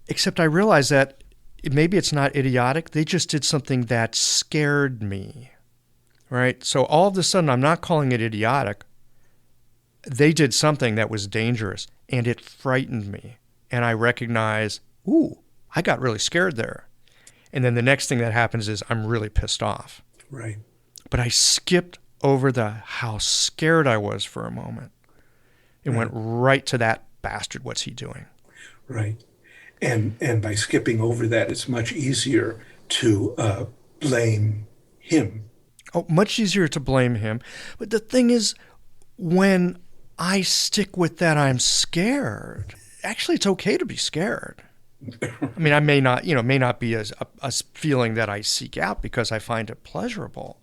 Except I realize that maybe it's not idiotic, they just did something that scared me, right? So all of a sudden, I'm not calling it idiotic. They did something that was dangerous, and it frightened me. And I recognize, ooh, I got really scared there. And then the next thing that happens is I'm really pissed off. Right. But I skipped over how scared I was for a moment. It went right to that bastard, what's he doing? Right. And by skipping over that, it's much easier to blame him. Oh, much easier to blame him. But the thing is, when I stick with that I'm scared, actually it's okay to be scared. I mean, I may not be a feeling that I seek out because I find it pleasurable.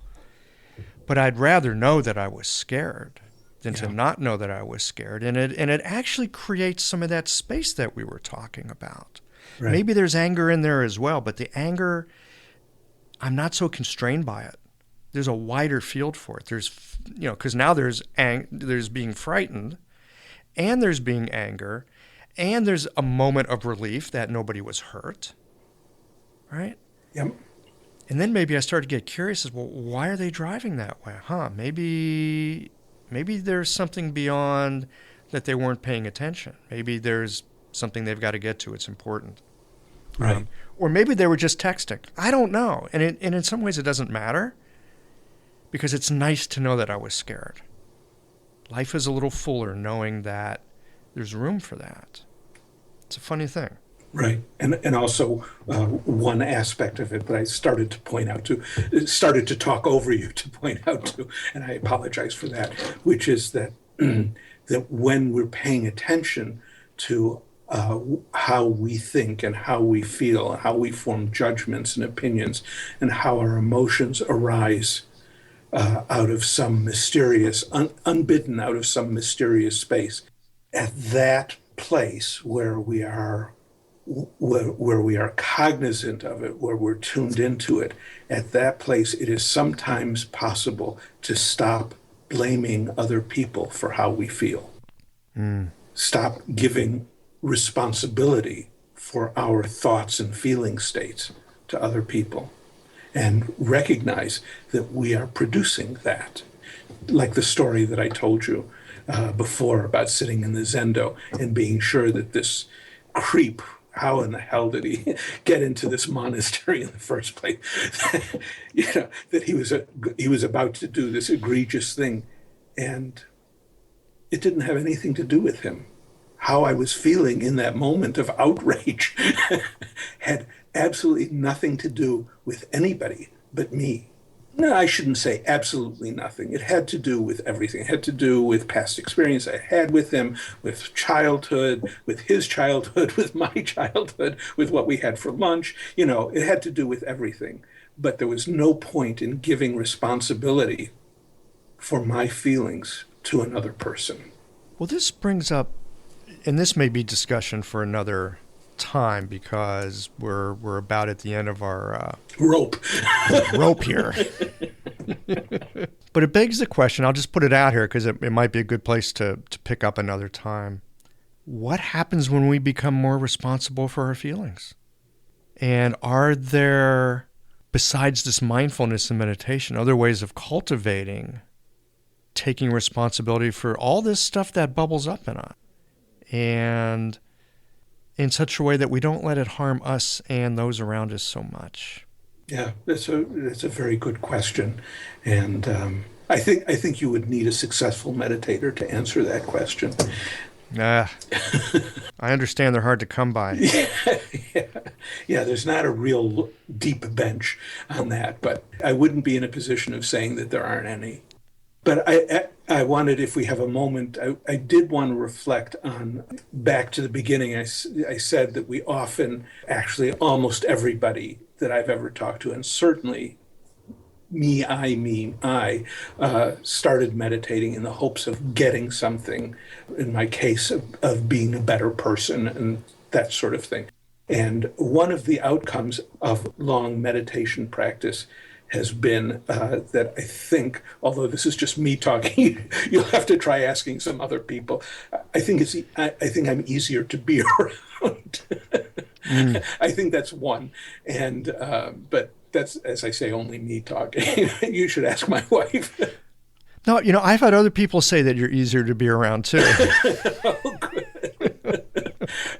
But I'd rather know that I was scared than to not know that I was scared. And it actually creates some of that space that we were talking about. Right. Maybe there's anger in there as well, but the anger, I'm not so constrained by it. There's a wider field for it. There's, because now there's being frightened, and there's being anger, and there's a moment of relief that nobody was hurt, right? Yep. And then maybe I started to get curious as, well, why are they driving that way? Maybe there's something beyond that they weren't paying attention. Maybe there's something they've got to get to. It's important. Right. Or maybe they were just texting. I don't know. And in some ways it doesn't matter because it's nice to know that I was scared. Life is a little fuller knowing that there's room for that. It's a funny thing. Right. And also one aspect of it that I started to talk over you to point out to, and I apologize for that, which is that that when we're paying attention to how we think and how we feel, and how we form judgments and opinions, and how our emotions arise out of some mysterious, unbidden out of some mysterious space, at that place where we are cognizant of it, where we're tuned into it, at that place, it is sometimes possible to stop blaming other people for how we feel. Stop giving responsibility for our thoughts and feeling states to other people, and recognize that we are producing that. Like the story that I told you before about sitting in the Zendo and being sure that this creep, how in the hell did he get into this monastery in the first place? That he was about to do this egregious thing, and it didn't have anything to do with him. How I was feeling in that moment of outrage had absolutely nothing to do with anybody but me. No, I shouldn't say absolutely nothing. It had to do with everything. It had to do with past experience I had with him, with childhood, with his childhood, with my childhood, with what we had for lunch. It had to do with everything. But there was no point in giving responsibility for my feelings to another person. Well, this brings up, and this may be discussion for another time because we're about at the end of our rope here. But it begs the question, I'll just put it out here because it might be a good place to pick up another time. what happens when we become more responsible for our feelings? And are there, besides this mindfulness and meditation, other ways of cultivating taking responsibility for all this stuff that bubbles up in us, and in such a way that we don't let it harm us and those around us so much? Yeah, that's a very good question, and I think you would need a successful meditator to answer that question. I understand they're hard to come by. Yeah, there's not a real deep bench on that, but I wouldn't be in a position of saying that there aren't any. But I wanted, if we have a moment, I did want to reflect on back to the beginning. I said that we often, actually almost everybody that I've ever talked to, and certainly I started meditating in the hopes of getting something, in my case, of being a better person and that sort of thing. And one of the outcomes of long meditation practice has been that I think, although this is just me talking, you'll have to try asking some other people. I think I'm easier to be around. I think that's one. And but that's, as I say, only me talking. You should ask my wife. No, I've had other people say that you're easier to be around too. Oh, good.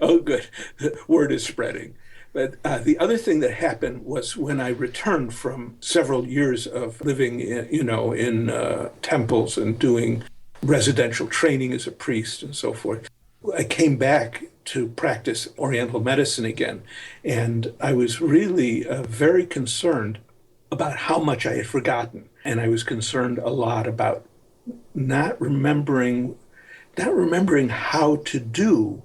Oh, good. The word is spreading. But the other thing that happened was when I returned from several years of living, in temples and doing residential training as a priest and so forth, I came back to practice Oriental medicine again. And I was really very concerned about how much I had forgotten. And I was concerned a lot about not remembering how to do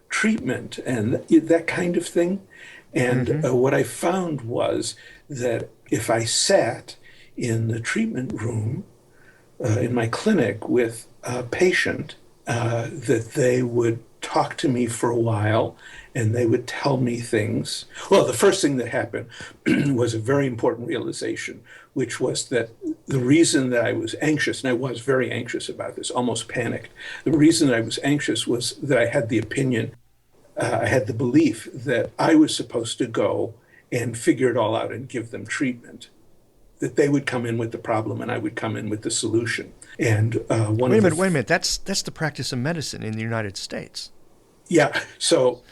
treatment and that kind of thing. And what I found was that if I sat in the treatment room in my clinic with a patient, that they would talk to me for a while and they would tell me things. Well, the first thing that happened was a very important realization, which was that the reason that I was anxious, and I was very anxious about this, almost panicked, the reason that I was anxious was that I had the opinion, I had the belief that I was supposed to go and figure it all out and give them treatment, that they would come in with the problem and I would come in with the solution. And wait a minute. That's the practice of medicine in the United States. Yeah. So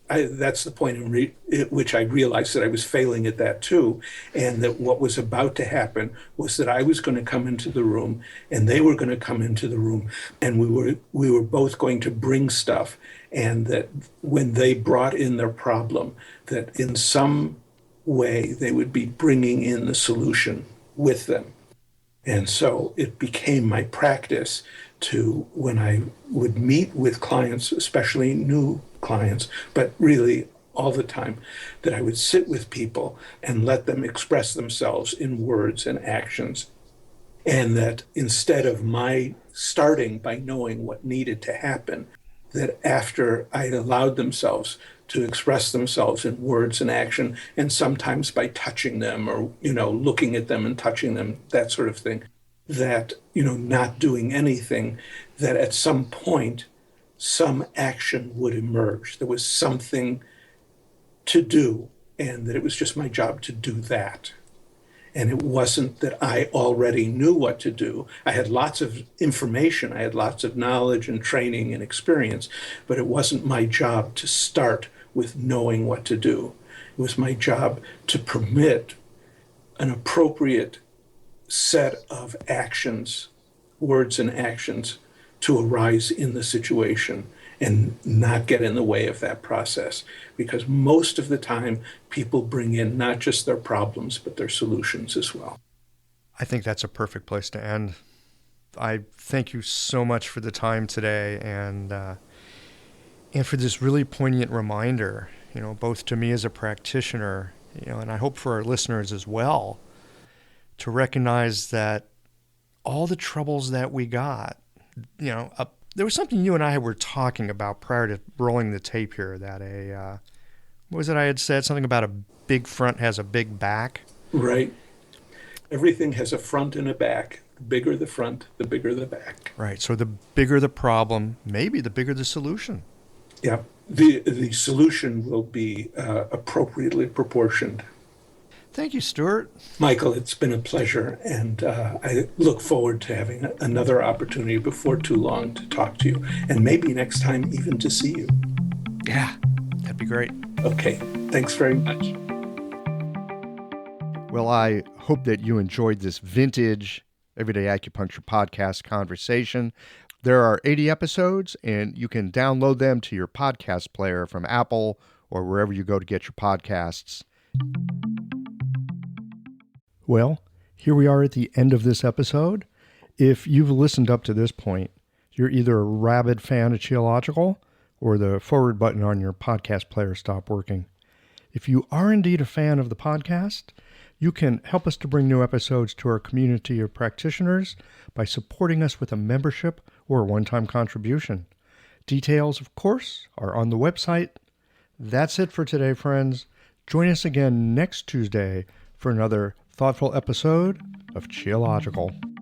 that's the point at which I realized that I was failing at that too, and that what was about to happen was that I was going to come into the room and they were going to come into the room, and we were both going to bring stuff, and that when they brought in their problem, that in some way they would be bringing in the solution with them. And so it became my practice to, when I would meet with clients, especially new clients, but really all the time, that I would sit with people and let them express themselves in words and actions. And that instead of my starting by knowing what needed to happen, that after I allowed themselves to express themselves in words and action, and sometimes by touching them or, looking at them and touching them, that sort of thing, that, not doing anything, that at some point, some action would emerge. There was something to do, and that it was just my job to do that. And it wasn't that I already knew what to do. I had lots of information, I had lots of knowledge and training and experience, but it wasn't my job to start with knowing what to do. It was my job to permit an appropriate set of actions, words and actions, to arise in the situation and not get in the way of that process. Because most of the time, people bring in not just their problems, but their solutions as well. I think that's a perfect place to end. I thank you so much for the time today and for this really poignant reminder, both to me as a practitioner, and I hope for our listeners as well, to recognize that all the troubles that we got, there was something you and I were talking about prior to rolling the tape here, that what was it I had said? Something about a big front has a big back. Right. Everything has a front and a back. The bigger the front, the bigger the back. Right. So the bigger the problem, maybe the bigger the solution. Yeah. The solution will be appropriately proportioned. Thank you, Stuart. Michael, it's been a pleasure, and I look forward to having another opportunity before too long to talk to you, and maybe next time even to see you. Yeah, that'd be great. Okay, thanks very much. Well, I hope that you enjoyed this vintage Everyday Acupuncture Podcast conversation. There are 80 episodes, and you can download them to your podcast player from Apple or wherever you go to get your podcasts. Well, here we are at the end of this episode. If you've listened up to this point, you're either a rabid fan of Qiological or the forward button on your podcast player stopped working. If you are indeed a fan of the podcast, you can help us to bring new episodes to our community of practitioners by supporting us with a membership or a one-time contribution. Details, of course, are on the website. That's it for today, friends. Join us again next Tuesday for another thoughtful episode of Qiological.